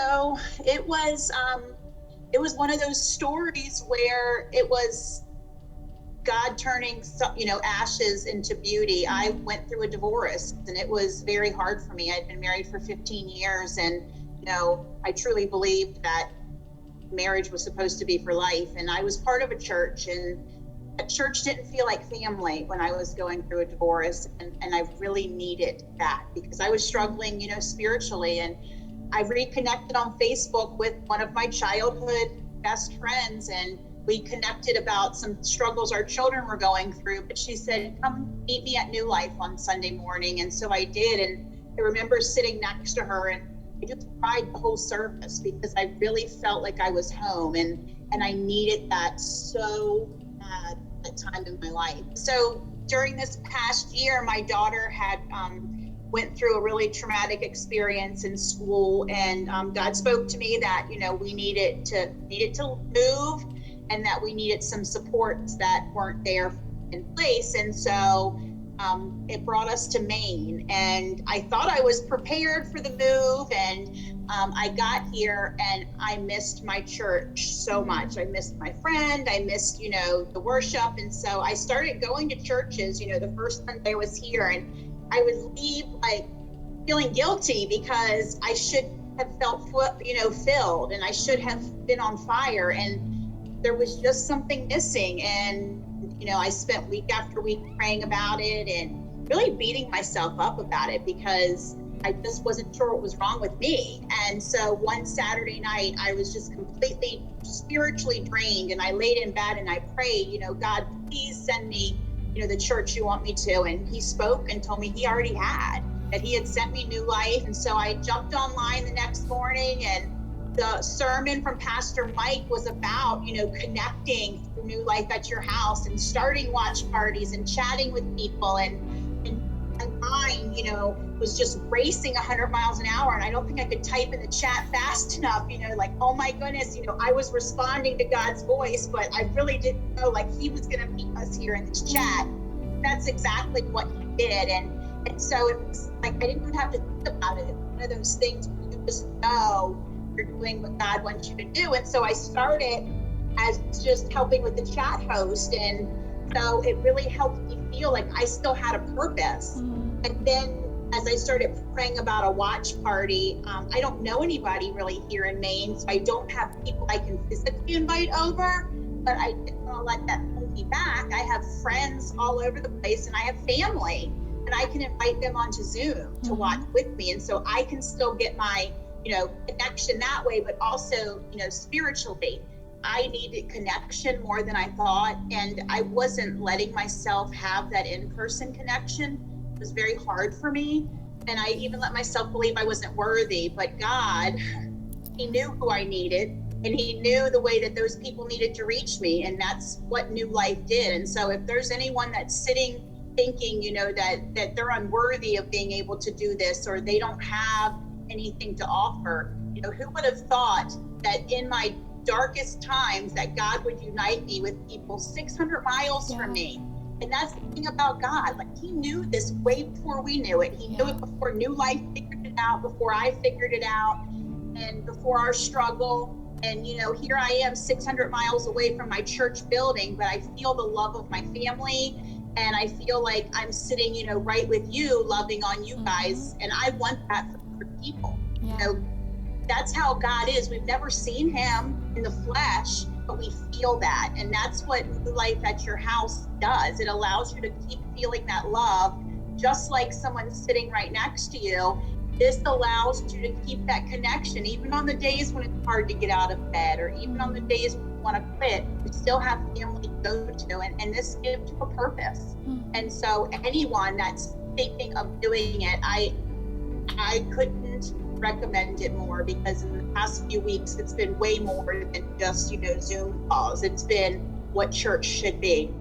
So it was one of those stories where it was God turning, ashes into beauty. I went through a divorce, and it was very hard for me. I'd been married for 15 years, and I truly believed that marriage was supposed to be for life. And I was part of a church, and that church didn't feel like family when I was going through a divorce, and I really needed that because I was struggling, spiritually. And I reconnected on Facebook with one of my childhood best friends, and we connected about some struggles our children were going through. But she said, come meet me at New Life on Sunday morning. And so I did. And I remember sitting next to her, and I just cried the whole service because I really felt like I was home, and I needed that so bad at that time in my life. So during this past year, my daughter had went through a really traumatic experience in school, and God spoke to me that we needed to move, and that we needed some supports that weren't there in place. And so it brought us to Maine, and I thought I was prepared for the move. And I got here, and I missed my church so much. I missed my friend. I missed, the worship. And so I started going to churches, the first Sunday I was here, and I would leave like feeling guilty because I should have felt, filled, and I should have been on fire. And there was just something missing. And I spent week after week praying about it and really beating myself up about it because I just wasn't sure what was wrong with me. And so one Saturday night, I was just completely spiritually drained, and I laid in bed and I prayed, God, please send me, the church you want me to. And he spoke and told me he already had, that he had sent me New Life. And so I jumped online the next morning, and the sermon from Pastor Mike was about, connecting through New Life at Your House and starting watch parties and chatting with people. And my mind, was just racing 100 miles an hour. And I don't think I could type in the chat fast enough, like, oh my goodness, I was responding to God's voice, but I really didn't know like he was going to meet us here in this chat. That's exactly what he did. And so it was like, I didn't even have to think about it. It's one of those things where you just know you're doing what God wants you to do. And so I started as just helping with the chat host. And so it really helped me feel like I still had a purpose. And then as I started praying about a watch party, I don't know anybody really here in Maine, so I don't have people I can physically invite over, but I didn't want to let that hold me back. I have friends all over the place, and I have family, and I can invite them onto Zoom to watch with me. And so I can still get my, connection that way, but also, spiritually. I needed connection more than I thought, and I wasn't letting myself have that in-person connection. It was very hard for me, and I even let myself believe I wasn't worthy. But God, he knew who I needed, and he knew the way that those people needed to reach me, and that's what New Life did. And so if there's anyone that's sitting thinking, that they're unworthy of being able to do this, or they don't have anything to offer, who would have thought that in my darkest times that God would unite me with people 600 miles from me. And that's the thing about God. Like, he knew this way before we knew it. He knew it before New Life figured it out, before I figured it out, and before our struggle. And, here I am 600 miles away from my church building, but I feel the love of my family. And I feel like I'm sitting, right with you, loving on you guys. And I want that for people. That's how God is. We've never seen him in the flesh, but we feel that. And that's what New Life at Your House does. It allows you to keep feeling that love, just like someone sitting right next to you. This allows you to keep that connection, even on the days when it's hard to get out of bed, or even on the days when you want to quit, you still have family to go to, and this gives you a purpose. And so anyone that's thinking of doing it, I couldn't recommend it more, because in the past few weeks, it's been way more than just, Zoom calls. It's been what church should be.